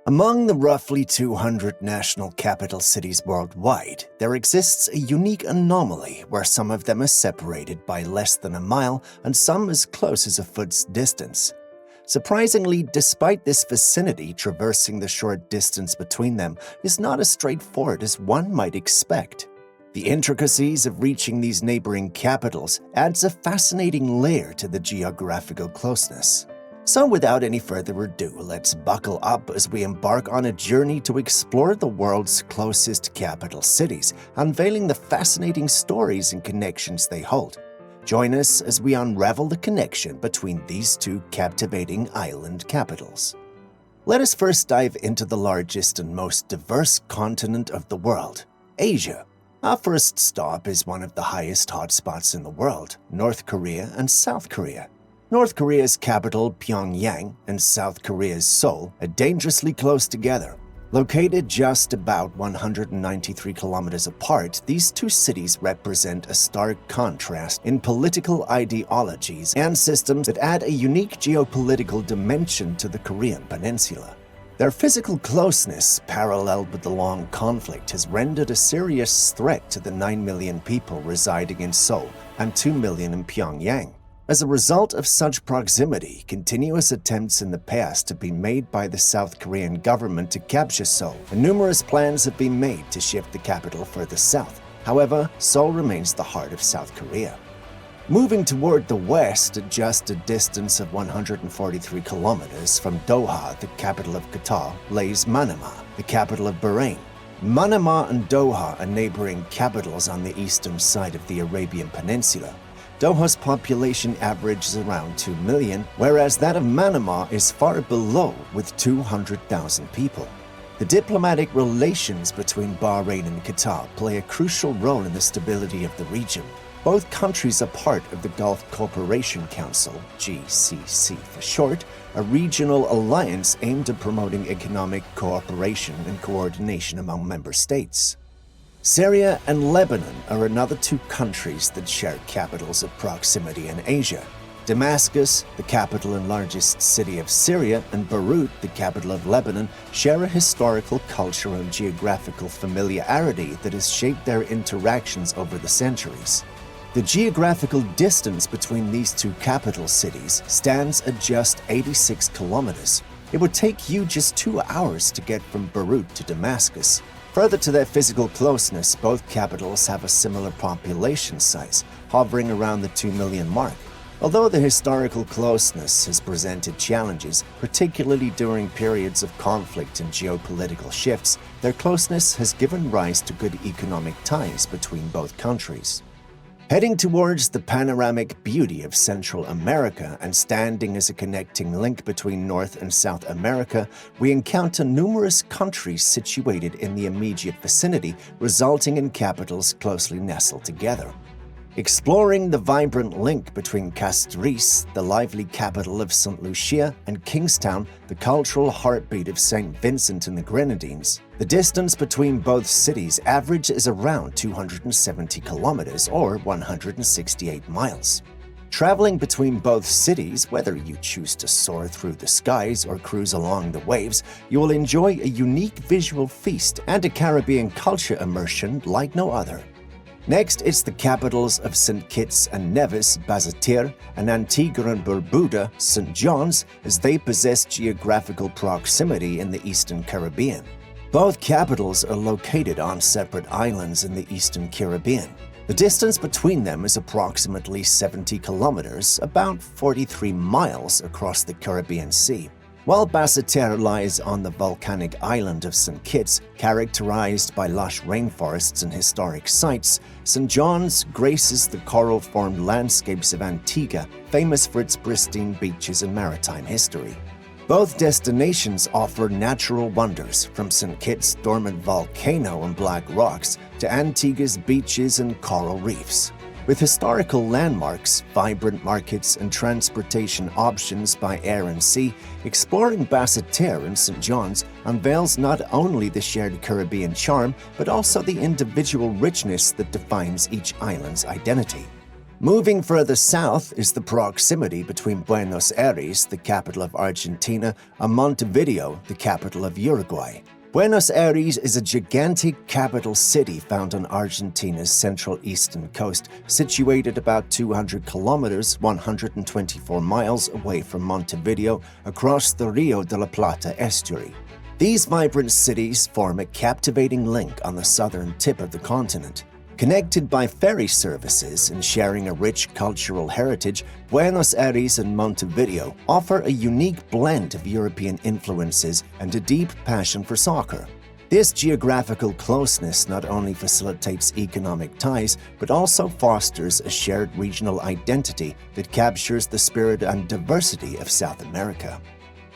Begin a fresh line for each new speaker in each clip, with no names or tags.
Among the roughly 200 national capital cities worldwide, there exists a unique anomaly where some of them are separated by less than a mile and some as close as a foot's distance. Surprisingly, despite this vicinity, traversing the short distance between them is not as straightforward as one might expect. The intricacies of reaching these neighboring capitals adds a fascinating layer to the geographical closeness. So without any further ado, let's buckle up as we embark on a journey to explore the world's closest capital cities, unveiling the fascinating stories and connections they hold. Join us as we unravel the connection between these two captivating island capitals. Let us first dive into the largest and most diverse continent of the world, Asia. Our first stop is one of the highest hotspots in the world, North Korea and South Korea. North Korea's capital, Pyongyang, and South Korea's Seoul are dangerously close together. Located just about 193 kilometers apart, these two cities represent a stark contrast in political ideologies and systems that add a unique geopolitical dimension to the Korean peninsula. Their physical closeness, paralleled with the long conflict, has rendered a serious threat to the 9 million people residing in Seoul and 2 million in Pyongyang. As a result of such proximity, continuous attempts in the past have been made by the South Korean government to capture Seoul, and numerous plans have been made to shift the capital further south. However, Seoul remains the heart of South Korea. Moving toward the west at just a distance of 143 kilometers from Doha, the capital of Qatar, lays Manama, the capital of Bahrain. Manama and Doha are neighboring capitals on the eastern side of the Arabian Peninsula. Doha's population averages around 2 million, whereas that of Manama is far below with 200,000 people. The diplomatic relations between Bahrain and Qatar play a crucial role in the stability of the region. Both countries are part of the Gulf Cooperation Council, GCC for short, a regional alliance aimed at promoting economic cooperation and coordination among member states. Syria and Lebanon are another two countries that share capitals of proximity in Asia. Damascus, the capital and largest city of Syria, and Beirut, the capital of Lebanon, share a historical, cultural, and geographical familiarity that has shaped their interactions over the centuries. The geographical distance between these two capital cities stands at just 86 kilometers. It would take you just 2 hours to get from Beirut to Damascus. Further to their physical closeness, both capitals have a similar population size, hovering around the 2 million mark. Although the historical closeness has presented challenges, particularly during periods of conflict and geopolitical shifts, their closeness has given rise to good economic ties between both countries. Heading towards the panoramic beauty of Central America and standing as a connecting link between North and South America, we encounter numerous countries situated in the immediate vicinity, resulting in capitals closely nestled together. Exploring the vibrant link between Castries, the lively capital of St. Lucia, and Kingstown, the cultural heartbeat of St. Vincent and the Grenadines, the distance between both cities averages around 270 kilometers or 168 miles. Traveling between both cities, whether you choose to soar through the skies or cruise along the waves, you will enjoy a unique visual feast and a Caribbean culture immersion like no other. Next, it's the capitals of St. Kitts and Nevis, Basseterre, and Antigua and Barbuda, St. John's, as they possess geographical proximity in the Eastern Caribbean. Both capitals are located on separate islands in the Eastern Caribbean. The distance between them is approximately 70 kilometers, about 43 miles across the Caribbean Sea. While Basseterre lies on the volcanic island of St. Kitts, characterized by lush rainforests and historic sites, St. John's graces the coral-formed landscapes of Antigua, famous for its pristine beaches and maritime history. Both destinations offer natural wonders, from St. Kitts' dormant volcano and black rocks to Antigua's beaches and coral reefs. With historical landmarks, vibrant markets, and transportation options by air and sea, exploring Basseterre and St. John's unveils not only the shared Caribbean charm, but also the individual richness that defines each island's identity. Moving further south is the proximity between Buenos Aires, the capital of Argentina, and Montevideo, the capital of Uruguay. Buenos Aires is a gigantic capital city found on Argentina's central eastern coast, situated about 200 kilometers, 124 miles away from Montevideo, across the Rio de la Plata estuary. These vibrant cities form a captivating link on the southern tip of the continent. Connected by ferry services and sharing a rich cultural heritage, Buenos Aires and Montevideo offer a unique blend of European influences and a deep passion for soccer. This geographical closeness not only facilitates economic ties, but also fosters a shared regional identity that captures the spirit and diversity of South America.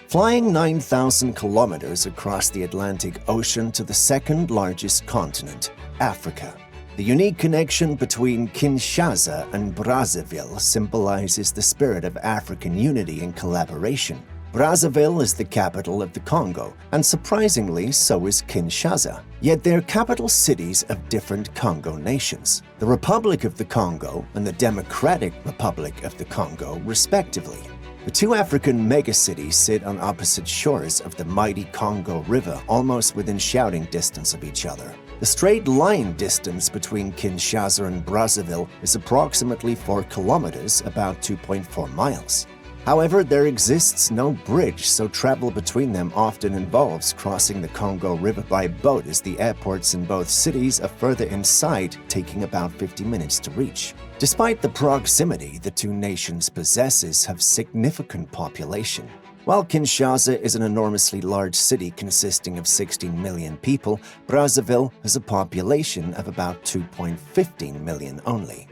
Flying 9,000 kilometers across the Atlantic Ocean to the second largest continent, Africa. The unique connection between Kinshasa and Brazzaville symbolizes the spirit of African unity and collaboration. Brazzaville is the capital of the Congo, and surprisingly, so is Kinshasa. Yet they're capital cities of different Congo nations, the Republic of the Congo and the Democratic Republic of the Congo, respectively. The two African megacities sit on opposite shores of the mighty Congo River, almost within shouting distance of each other. The straight line distance between Kinshasa and Brazzaville is approximately 4 kilometers, about 2.4 miles. However, there exists no bridge, so travel between them often involves crossing the Congo River by boat, as the airports in both cities are further inside, taking about 50 minutes to reach. Despite the proximity the two nations possesses have significant population. While Kinshasa is an enormously large city consisting of 16 million people, Brazzaville has a population of about 2.15 million only.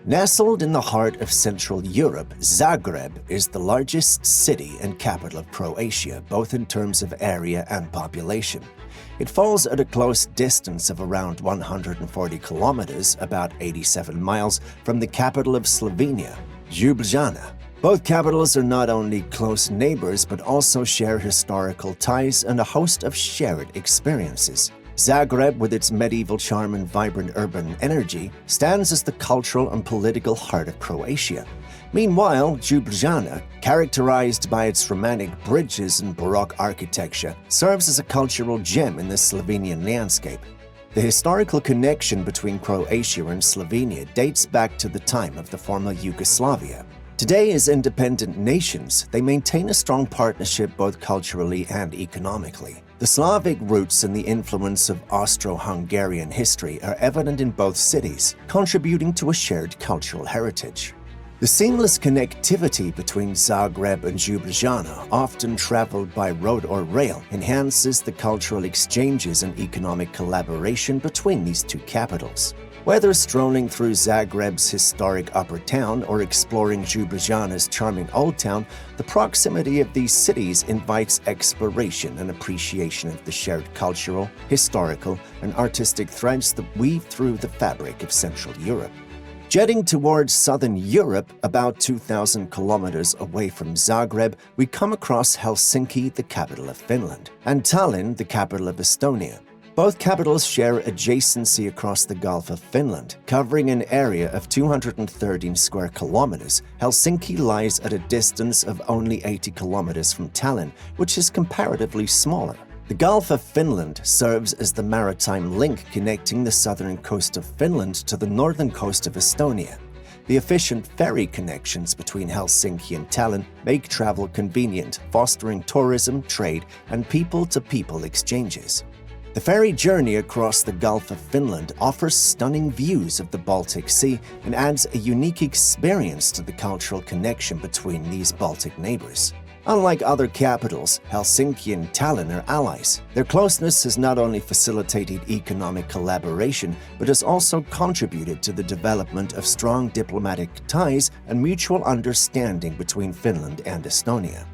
Nestled in the heart of Central Europe, Zagreb is the largest city and capital of Croatia, both in terms of area and population. It falls at a close distance of around 140 kilometers, about 87 miles, from the capital of Slovenia, Ljubljana. Both capitals are not only close neighbors but also share historical ties and a host of shared experiences. Zagreb, with its medieval charm and vibrant urban energy, stands as the cultural and political heart of Croatia. Meanwhile, Ljubljana, characterized by its romantic bridges and Baroque architecture, serves as a cultural gem in the Slovenian landscape. The historical connection between Croatia and Slovenia dates back to the time of the former Yugoslavia. Today, as independent nations, they maintain a strong partnership both culturally and economically. The Slavic roots and the influence of Austro-Hungarian history are evident in both cities, contributing to a shared cultural heritage. The seamless connectivity between Zagreb and Ljubljana, often traveled by road or rail, enhances the cultural exchanges and economic collaboration between these two capitals. Whether strolling through Zagreb's historic upper town or exploring Ljubljana's charming old town, the proximity of these cities invites exploration and appreciation of the shared cultural, historical, and artistic threads that weave through the fabric of Central Europe. Jetting towards southern Europe, about 2,000 kilometers away from Zagreb, we come across Helsinki, the capital of Finland, and Tallinn, the capital of Estonia. Both capitals share adjacency across the Gulf of Finland, covering an area of 213 square kilometers. Helsinki lies at a distance of only 80 kilometers from Tallinn, which is comparatively smaller. The Gulf of Finland serves as the maritime link connecting the southern coast of Finland to the northern coast of Estonia. The efficient ferry connections between Helsinki and Tallinn make travel convenient, fostering tourism, trade, and people-to-people exchanges. The ferry journey across the Gulf of Finland offers stunning views of the Baltic Sea and adds a unique experience to the cultural connection between these Baltic neighbors. Unlike other capitals, Helsinki and Tallinn are allies. Their closeness has not only facilitated economic collaboration, but has also contributed to the development of strong diplomatic ties and mutual understanding between Finland and Estonia.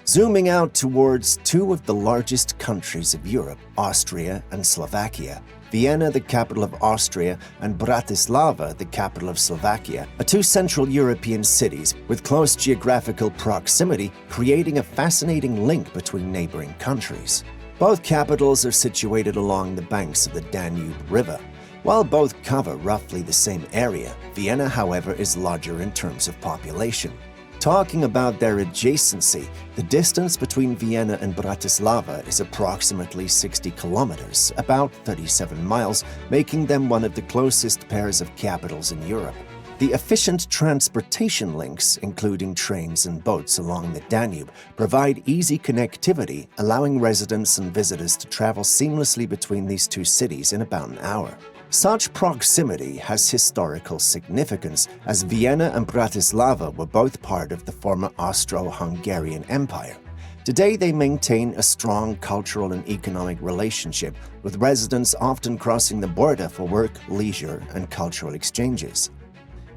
Zooming out towards two of the largest countries of Europe, Austria and Slovakia, Vienna, the capital of Austria, and Bratislava, the capital of Slovakia, are two Central European cities with close geographical proximity, creating a fascinating link between neighboring countries. Both capitals are situated along the banks of the Danube River. While both cover roughly the same area, Vienna, however, is larger in terms of population. Talking about their adjacency, the distance between Vienna and Bratislava is approximately 60 kilometers, about 37 miles, making them one of the closest pairs of capitals in Europe. The efficient transportation links, including trains and boats along the Danube, provide easy connectivity, allowing residents and visitors to travel seamlessly between these two cities in about an hour. Such proximity has historical significance, as Vienna and Bratislava were both part of the former Austro-Hungarian Empire. Today, they maintain a strong cultural and economic relationship, with residents often crossing the border for work, leisure, and cultural exchanges.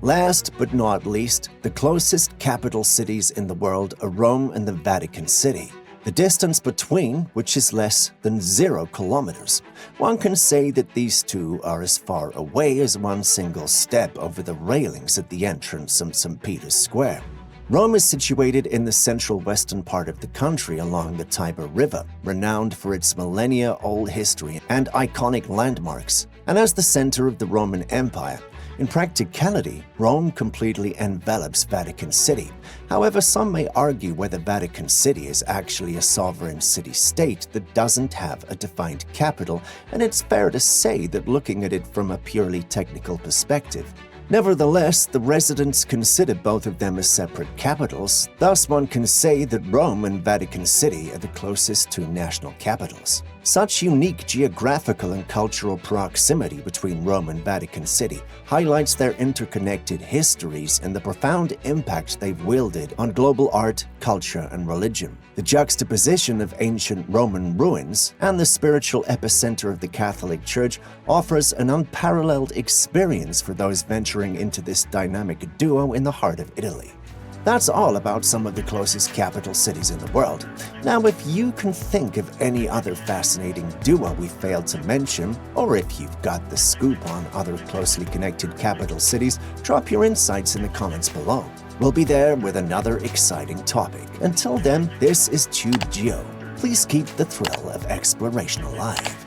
Last but not least, the closest capital cities in the world are Rome and the Vatican City, the distance between which is less than 0 kilometers. One can say that these two are as far away as one single step over the railings at the entrance of St. Peter's Square. Rome is situated in the central western part of the country along the Tiber River, renowned for its millennia-old history and iconic landmarks, and as the center of the Roman Empire. In practicality, Rome completely envelops Vatican City. However, some may argue whether Vatican City is actually a sovereign city-state that doesn't have a defined capital, and it's fair to say that looking at it from a purely technical perspective. Nevertheless, the residents consider both of them as separate capitals, thus one can say that Rome and Vatican City are the closest two national capitals. Such unique geographical and cultural proximity between Rome and Vatican City highlights their interconnected histories and the profound impact they've wielded on global art, culture, and religion. The juxtaposition of ancient Roman ruins and the spiritual epicenter of the Catholic Church offers an unparalleled experience for those venturing into this dynamic duo in the heart of Italy. That's all about some of the closest capital cities in the world. Now, if you can think of any other fascinating duo we failed to mention, or if you've got the scoop on other closely connected capital cities, drop your insights in the comments below. We'll be there with another exciting topic. Until then, this is Tubegeo. Please keep the thrill of exploration alive.